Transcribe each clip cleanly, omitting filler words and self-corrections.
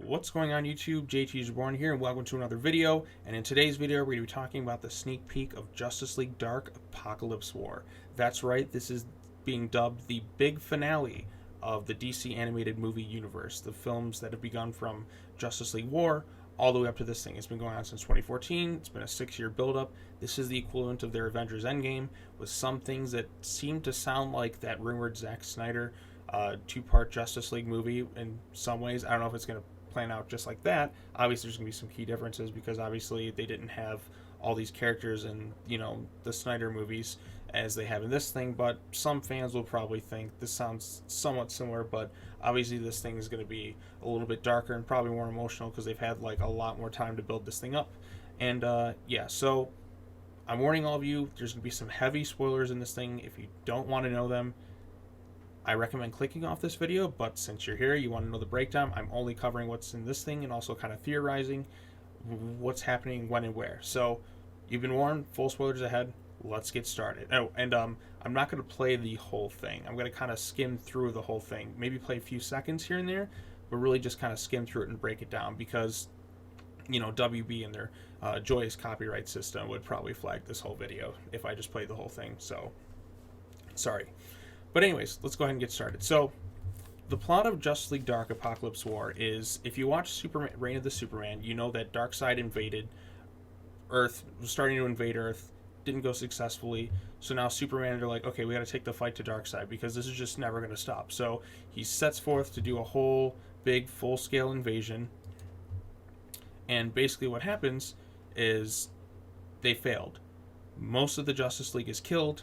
What's going on YouTube? JT's Reborn here, and welcome to another video. And in today's video, we're going to be talking about the sneak peek of Justice League Dark Apokolips War. That's right, this is being dubbed the big finale of the DC animated movie universe. The films that have begun from Justice League War all the way up to this thing. It's been going on since 2014. It's been a 6-year build-up. This is the equivalent of their Avengers Endgame, with some things that seem to sound like that rumored Zack Snyder two-part Justice League movie in some ways. I don't know if it's going to plan out just like that. Obviously, there's going to be some key differences because obviously they didn't have all these characters in, the Snyder movies as they have in this thing, but some fans will probably think this sounds somewhat similar, but obviously this thing is going to be a little bit darker and probably more emotional because they've had like a lot more time to build this thing up. And so I'm warning all of you, there's going to be some heavy spoilers in this thing. If you don't want to know them, I recommend clicking off this video, but since you're here, you want to know the breakdown, I'm only covering what's in this thing and also kind of theorizing what's happening, when, and where. So, you've been warned, full spoilers ahead, let's get started. Oh, and I'm not going to play the whole thing. I'm going to kind of skim through the whole thing, maybe play a few seconds here and there, but really just kind of skim through it and break it down because, WB and their joyous copyright system would probably flag this whole video if I just played the whole thing, so, sorry. But anyways, let's go ahead and get started. So, the plot of Justice League Dark Apokolips War is, if you watch Superman, Reign of the Superman, you know that Darkseid invaded Earth, was starting to invade Earth, didn't go successfully, so now Superman, they're like, okay, we gotta take the fight to Darkseid, because this is just never gonna stop. So, he sets forth to do a whole big, full-scale invasion, and basically what happens is, they failed. Most of the Justice League is killed,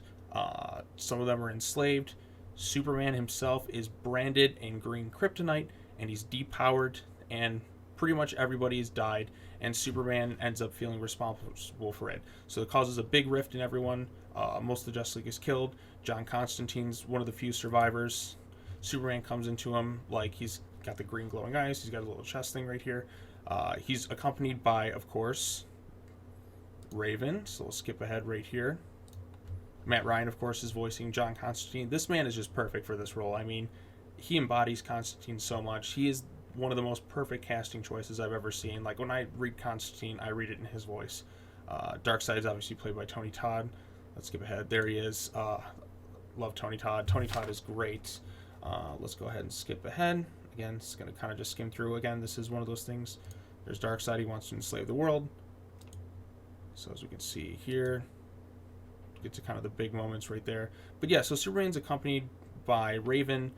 some of them are enslaved. Superman himself is branded in green kryptonite, and he's depowered, and pretty much everybody has died, and Superman ends up feeling responsible for it. So it causes a big rift in everyone. Most of the Justice League is killed. John Constantine's one of the few survivors. Superman comes into him, like he's got the green glowing eyes, he's got a little chest thing right here. He's accompanied by, of course, Raven, so we'll skip ahead right here. Matt Ryan, of course, is voicing John Constantine. This man is just perfect for this role. I mean, he embodies Constantine so much. He is one of the most perfect casting choices I've ever seen. Like, when I read Constantine, I read it in his voice. Darkseid is obviously played by Tony Todd. Let's skip ahead. There he is. Love Tony Todd. Tony Todd is great. Let's go ahead and skip ahead. Again, it's going to kind of just skim through. Again, this is one of those things. There's Darkseid. He wants to enslave the world. So as we can see here, get to kind of the big moments right there. But yeah, so Superman's accompanied by Raven.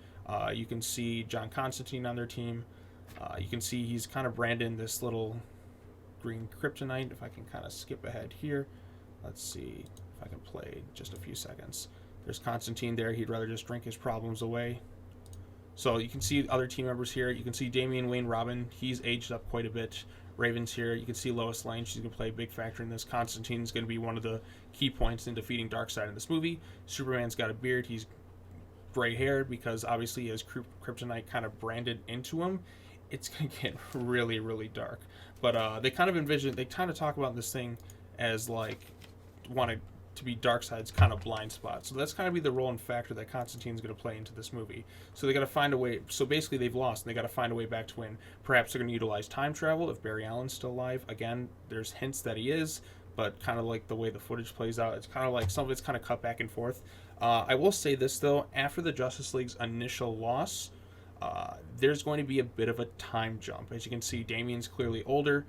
You can see John Constantine on their team. You can see he's kind of branded this little green kryptonite. If I can kind of skip ahead here. Let's see if I can play just a few seconds. There's Constantine there. He'd rather just drink his problems away. So you can see other team members here. You can see Damian Wayne Robin. He's aged up quite a bit. Raven's here. You can see Lois Lane. She's going to play a big factor in this. Constantine's going to be one of the key points in defeating Darkseid in this movie. Superman's got a beard. He's gray-haired because obviously he has kryptonite kind of branded into him. It's going to get really, really dark. But they kind of talk about this thing as like wanting to be Darkseid's kind of blind spot. So that's kind of be the role and factor that Constantine's going to play into this movie. So they got to find a way. So basically they've lost and they got to find a way back to win. Perhaps they're going to utilize time travel if Barry Allen's still alive. Again, there's hints that he is, but kind of like the way the footage plays out, it's kind of like some of it's kind of cut back and forth. I will say this though, after the Justice League's initial loss, there's going to be a bit of a time jump. As you can see, Damian's clearly older.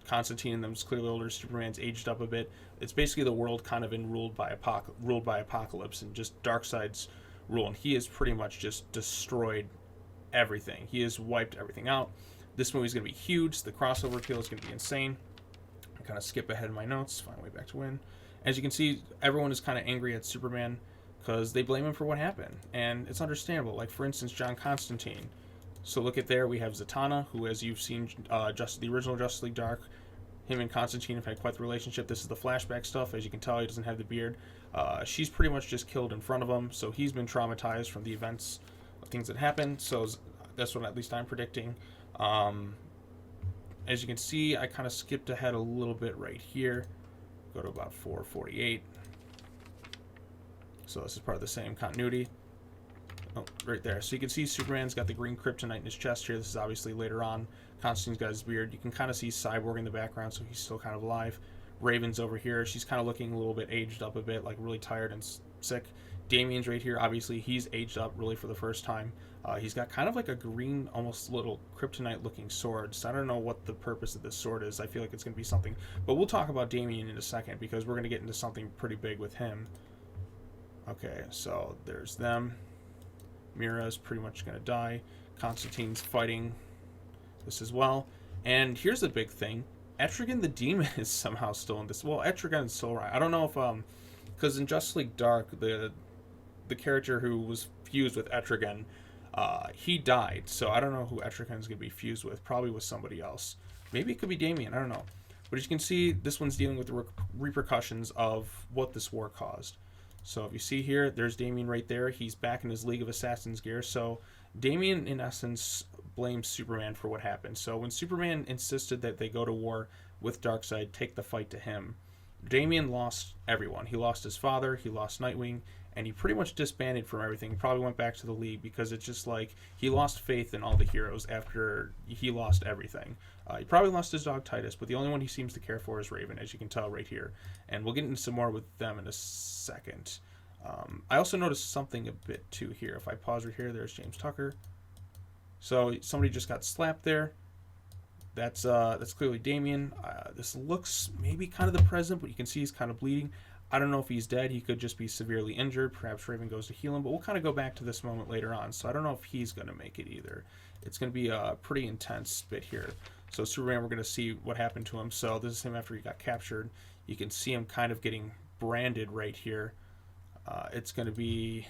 Constantine and them's clearly older. Superman's aged up a bit. It's basically the world kind of been ruled by Apokolips and just Darkseid's rule, and he has pretty much just destroyed everything. He has wiped everything out. This movie's going to be huge. The crossover appeal is going to be insane. I kind of skip ahead in my notes, find a way back to win. As you can see, everyone is kind of angry at Superman because they blame him for what happened, and it's understandable. Like, for instance, John Constantine. So look at there, we have Zatanna, who, as you've seen, the original Justice League Dark, him and Constantine have had quite the relationship. This is the flashback stuff. As you can tell, he doesn't have the beard. She's pretty much just killed in front of him, so he's been traumatized from the events, things that happened. So that's what at least I'm predicting. As you can see, I kind of skipped ahead a little bit right here. Go to about 4:48. So this is part of the same continuity. Oh, right there. So you can see Superman's got the green kryptonite in his chest here. This is obviously later on. Constantine's got his beard. You can kind of see Cyborg in the background, so he's still kind of alive. Raven's over here. She's kind of looking a little bit aged up a bit, like really tired and sick. Damian's right here. Obviously, he's aged up really for the first time. He's got kind of like a green, almost little kryptonite-looking sword. So I don't know what the purpose of this sword is. I feel like it's going to be something. But we'll talk about Damian in a second because we're going to get into something pretty big with him. Okay, so there's them. Mira's pretty much going to die. Constantine's fighting this as well. And here's the big thing. Etrigan the Demon is somehow still in this. Well, Etrigan is still right. I don't know if, because in Justice League Dark, the character who was fused with Etrigan, he died. So I don't know who Etrigan is going to be fused with. Probably with somebody else. Maybe it could be Damian. I don't know. But as you can see, this one's dealing with the repercussions of what this war caused. So if you see here, there's Damian right there. He's back in his League of Assassins gear. So Damian, in essence, blames Superman for what happened. So when Superman insisted that they go to war with Darkseid, take the fight to him, Damian lost everyone. He lost his father, he lost Nightwing, and he pretty much disbanded from everything. He probably went back to the League because it's just like he lost faith in all the heroes after he lost everything. He probably lost his dog Titus, but the only one he seems to care for is Raven, as you can tell right here. And we'll get into some more with them in a second. I also noticed something a bit too here. If I pause right here, there's James Tucker. So somebody just got slapped there. That's clearly Damian. This looks maybe kind of the present, but you can see he's kind of bleeding. I don't know if he's dead. He could just be severely injured. Perhaps Raven goes to heal him, but we'll kind of go back to this moment later on. So I don't know if he's going to make it either. It's going to be a pretty intense bit here. So Superman, we're going to see what happened to him. So this is him after he got captured. You can see him kind of getting branded right here. It's going to be,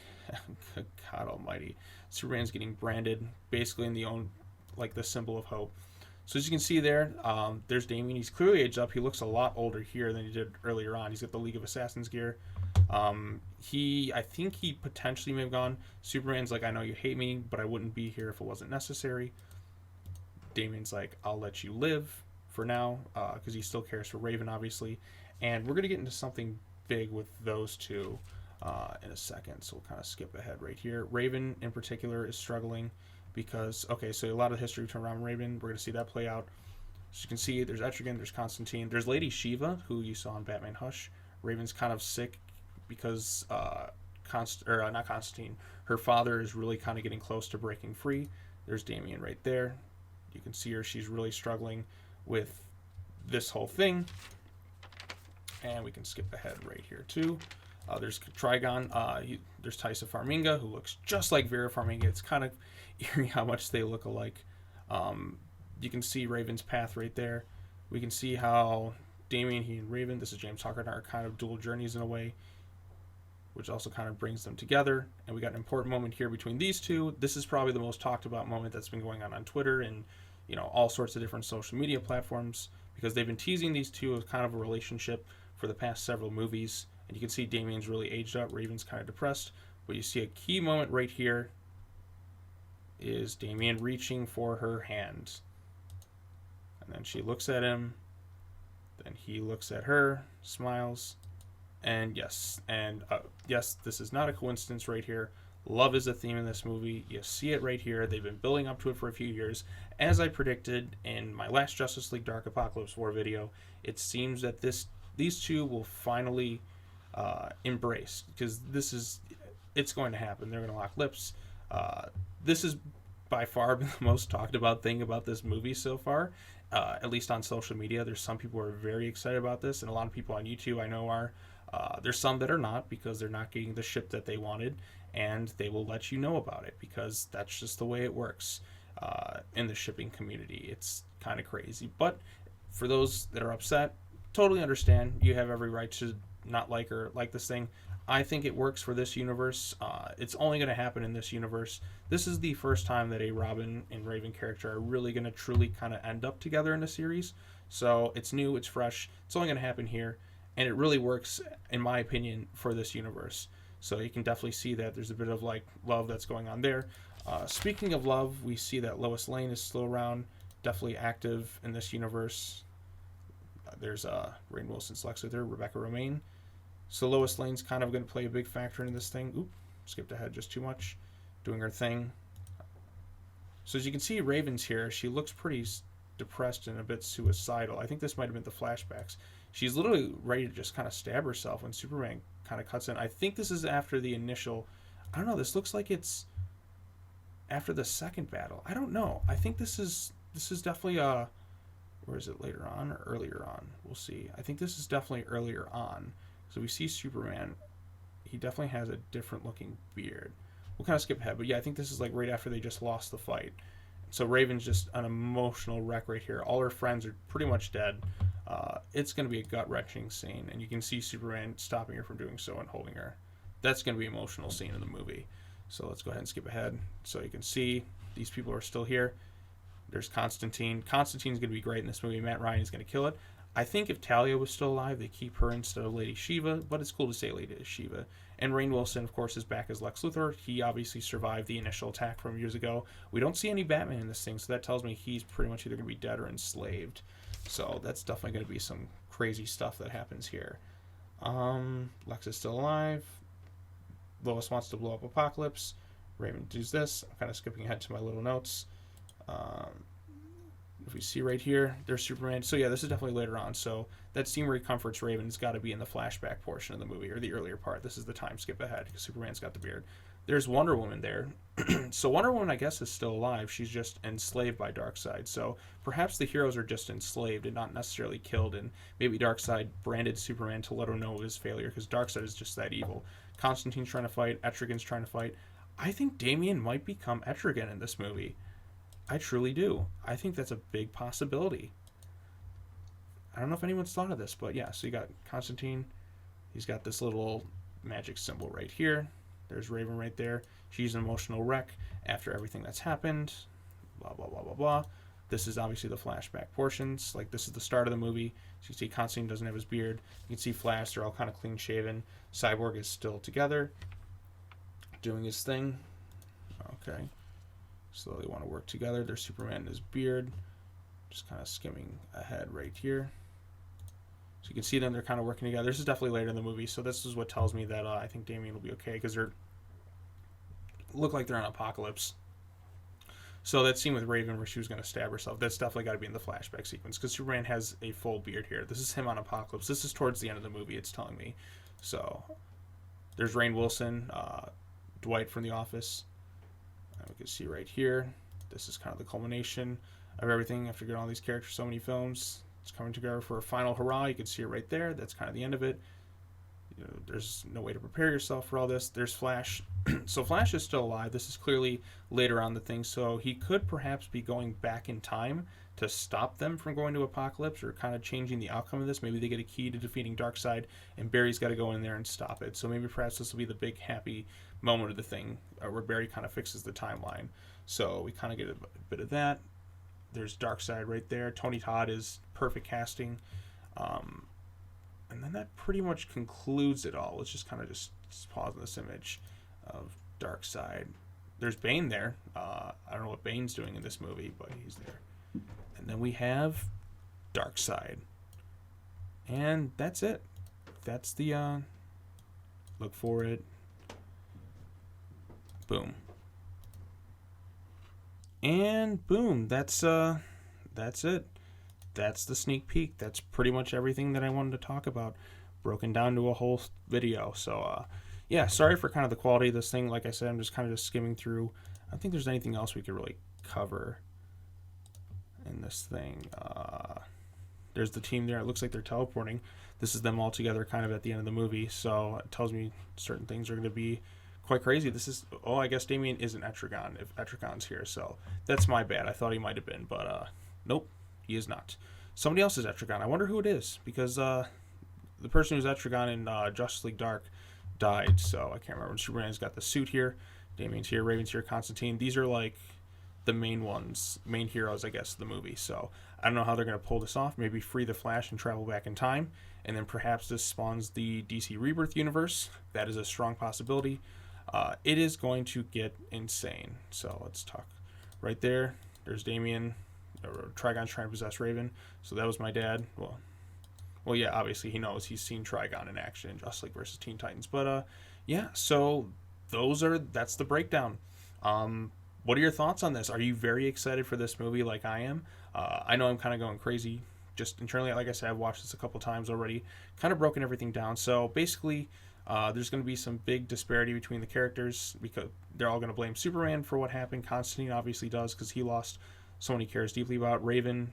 God almighty, Superman's getting branded basically in the symbol of hope. So as you can see there, there's Damian. He's clearly aged up. He looks a lot older here than he did earlier on. He's got the League of Assassins gear. I think he potentially may have gone. Superman's like, I know you hate me, but I wouldn't be here if it wasn't necessary. Damian's like, I'll let you live for now, because he still cares for Raven, obviously. And we're going to get into something big with those two in a second. So we'll kind of skip ahead right here. Raven, in particular, is struggling because, okay, so a lot of history to around Raven. We're going to see that play out. As you can see, there's Etrigan, there's Constantine. There's Lady Shiva, who you saw in Batman Hush. Raven's kind of sick because, not Constantine, her father is really kind of getting close to breaking free. There's Damian right there. You can see her. She's really struggling with this whole thing. And we can skip ahead right here, too. There's Trigon. There's Taissa Farmiga, who looks just like Vera Farmiga. It's kind of eerie how much they look alike. You can see Raven's path right there. We can see how Damian, he and Raven, this is James Tucker, are kind of dual journeys in a way, which also kind of brings them together. And we got an important moment here between these two. This is probably the most talked about moment that's been going on Twitter and, you know, all sorts of different social media platforms, because they've been teasing these two as kind of a relationship for the past several movies. And you can see Damian's really aged up. Raven's kind of depressed. But you see a key moment right here is Damian reaching for her hand. And then she looks at him. Then he looks at her, smiles. And yes, this is not a coincidence right here. Love is a theme in this movie. You see it right here. They've been building up to it for a few years. As I predicted in my last Justice League Dark Apokolips War video, it seems that these two will finally embrace, because it's going to happen. They're going to lock lips. This is by far been the most talked about thing about this movie so far, at least on social media. There's some people who are very excited about this, and a lot of people on YouTube I know are. There's some that are not, because they're not getting the ship that they wanted, and they will let you know about it, because that's just the way it works in the shipping community. It's kind of crazy. But for those that are upset, totally understand. You have every right to not like or like this thing. I think it works for this universe. It's only going to happen in this universe. This is the first time that a Robin and Raven character are really going to truly kind of end up together in a series. So it's new, it's fresh, it's only going to happen here. And it really works, in my opinion, for this universe. So you can definitely see that there's a bit of like love that's going on there. Speaking of love, we see that Lois Lane is still around, definitely active in this universe. There's Rainn Wilson's Lex Luthor, Rebecca Romijn. So Lois Lane's kind of going to play a big factor in this thing. Oop, skipped ahead just too much. doing her thing. So as you can see, Raven's here. She looks pretty depressed and a bit suicidal. I think this might have been the flashbacks. She's literally ready to just kind of stab herself when Superman kind of cuts in. I think this is after the initial... I don't know. This looks like it's after the second battle. I don't know. I think this is definitely or is it later on or earlier on? We'll see. I think this is definitely earlier on. So we see Superman. He definitely has a different looking beard. We'll kind of skip ahead, but yeah, I think this is like right after they just lost the fight. So Raven's just an emotional wreck right here. All her friends are pretty much dead. It's going to be a gut-wrenching scene, and you can see Superman stopping her from doing so and holding her. That's going to be an emotional scene in the movie. So let's go ahead and skip ahead. So you can see these people are still here. There's Constantine. Constantine's going to be great in this movie. Matt Ryan is going to kill it. I think if Talia was still alive, they keep her instead of Lady Shiva, but it's cool to say Lady Shiva. And Rainn Wilson, of course, is back as Lex Luthor. He obviously survived the initial attack from years ago. We don't see any Batman in this thing, so that tells me he's pretty much either going to be dead or enslaved. So that's definitely going to be some crazy stuff that happens here. Lex is still alive. Lois wants to blow up Apokolips. Raven does this. I'm kind of skipping ahead to my little notes. If we see right here, there's Superman. So yeah, this is definitely later on. So that scene where he comforts Raven has got to be in the flashback portion of the movie, or the earlier part. This is the time skip ahead because Superman's got the beard. There's Wonder Woman there. So Wonder Woman, I guess, is still alive. She's just enslaved by Darkseid. So perhaps the heroes are just enslaved and not necessarily killed. And maybe Darkseid branded Superman to let her know of his failure because Darkseid is just that evil. Constantine's trying to fight. Etrigan's trying to fight. I think Damian might become Etrigan in this movie. I truly do. I think that's a big possibility. I don't know if anyone's thought of this, but yeah, so you got Constantine. He's got this little magic symbol right here. There's Raven right there. She's an emotional wreck after everything that's happened. Blah, blah, blah, blah, blah. This is obviously the flashback portions. Like, this is the start of the movie. So you see Constantine doesn't have his beard. You can see Flash. They're all kind of clean-shaven. Cyborg is still together, doing his thing. Okay. So they want to work together. There's Superman and his beard. Just kind of skimming ahead right here. So you can see them, they're kind of working together. This is definitely later in the movie, so this is what tells me that I think Damian will be okay, because they're look like they're on Apokolips. So that scene with Raven where she was going to stab herself, that's definitely got to be in the flashback sequence, because Superman has a full beard here. This is him on Apokolips. This is towards the end of the movie, it's telling me. So there's Rainn Wilson, Dwight from The Office. We can see right here, this is kind of the culmination of everything after getting all these characters, so many films. It's coming together for a final hurrah. You can see it right there. That's kind of the end of it. You know, there's no way to prepare yourself for all this. There's Flash. So Flash is still alive. This is clearly later on the thing. So he could perhaps be going back in time to stop them from going to Apokolips, or kind of changing the outcome of this. Maybe they get a key to defeating Darkseid, and Barry's got to go in there and stop it. So maybe perhaps this will be the big happy moment of the thing, where Barry kind of fixes the timeline. So we kind of get a bit of that. There's Darkseid right there. Tony Todd is perfect casting. And then that pretty much concludes it all. Let's just kind of just pause on this image of Darkseid. There's Bane there. I don't know what Bane's doing in this movie, but he's there. And then we have Darkseid. And that's it. That's the, look for it. Boom. And boom, that's it. That's the sneak peek. That's pretty much everything that I wanted to talk about, broken down to a whole video. So, yeah, sorry for kind of the quality of this thing. Like I said, I'm just kind of just skimming through. I don't think there's anything else we could really cover in this thing. There's the team there. It looks like they're teleporting. This is them all together kind of at the end of the movie. So it tells me certain things are going to be quite crazy. This is, oh, I guess Damian isn't Etrigan if Etrigan's here, so that's my bad. I thought he might have been, but nope, he is not. Somebody else is Etrigan. I wonder who it is, because the person who's Etrigan in Justice League Dark died, so I can't remember. Superman's got the suit here, Damian's here, Raven's here, Constantine. These are like the main heroes, I guess, of the movie. So I don't know how they're going to pull this off. Maybe free the Flash and travel back in time, and then perhaps this spawns the DC Rebirth universe. That is a strong possibility. It is going to get insane. So let's talk right there. There's Damian. Trigon's trying to possess Raven. So that was my dad. Well, yeah, obviously he knows. He's seen Trigon in action in Justice League versus Teen Titans. But yeah, so that's the breakdown. What are your thoughts on this? Are you very excited for this movie like I am? I know I'm kind of going crazy just internally. Like I said, I've watched this a couple times already, kind of broken everything down. So basically, there's going to be some big disparity between the characters because they're all going to blame Superman for what happened. Constantine obviously does because he lost someone he cares deeply about. Raven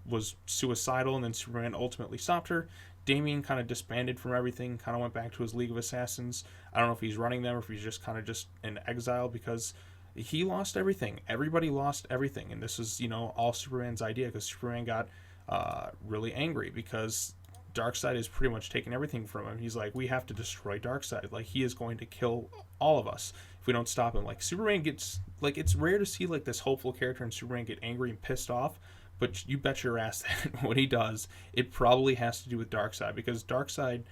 was suicidal, and then Superman ultimately stopped her. Damian kind of disbanded from everything, kind of went back to his League of Assassins. I don't know if he's running them or if he's just kind of just in exile because he lost everything. Everybody lost everything, and this was, all Superman's idea because Superman got really angry because Darkseid is pretty much taking everything from him. He's like, we have to destroy Darkseid. Like, he is going to kill all of us if we don't stop him. Like, Superman gets, like, it's rare to see, like, this hopeful character and Superman get angry and pissed off, but you bet your ass that when he does, it probably has to do with Darkseid because Darkseid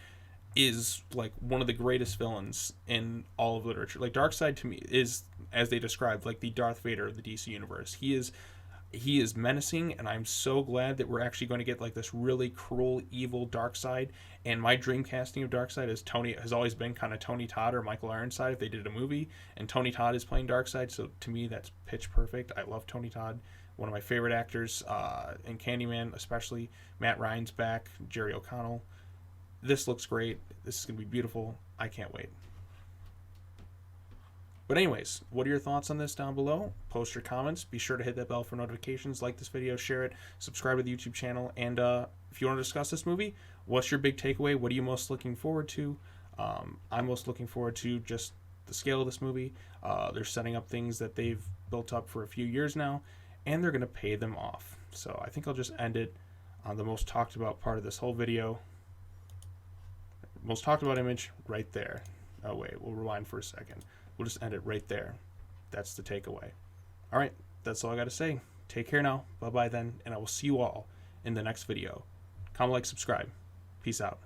is like one of the greatest villains in all of literature. Like, Darkseid to me is, as they described, like the Darth Vader of the DC universe. He is menacing, and I'm so glad that we're actually going to get like this really cruel, evil Darkseid. And my dream casting of Darkseid has always been kind of Tony Todd or Michael Ironside if they did a movie, and Tony Todd is playing Darkseid. So to me, that's pitch perfect. I love Tony Todd, one of my favorite actors in Candyman, especially. Matt Ryan's back, Jerry O'Connell. This looks great. This is going to be beautiful. I can't wait. But anyways, what are your thoughts on this down below? Post your comments. Be sure to hit that bell for notifications. Like this video, share it, subscribe to the YouTube channel. And if you want to discuss this movie, what's your big takeaway? What are you most looking forward to? I'm most looking forward to just the scale of this movie. They're setting up things that they've built up for a few years now, and they're going to pay them off. So I think I'll just end it on the most talked about part of this whole video. Most talked about image right there. Oh wait, we'll rewind for a second. We'll just end it right there. That's the takeaway. All right, that's all I got to say. Take care now. Bye-bye then, and I will see you all in the next video. Comment, like, subscribe. Peace out.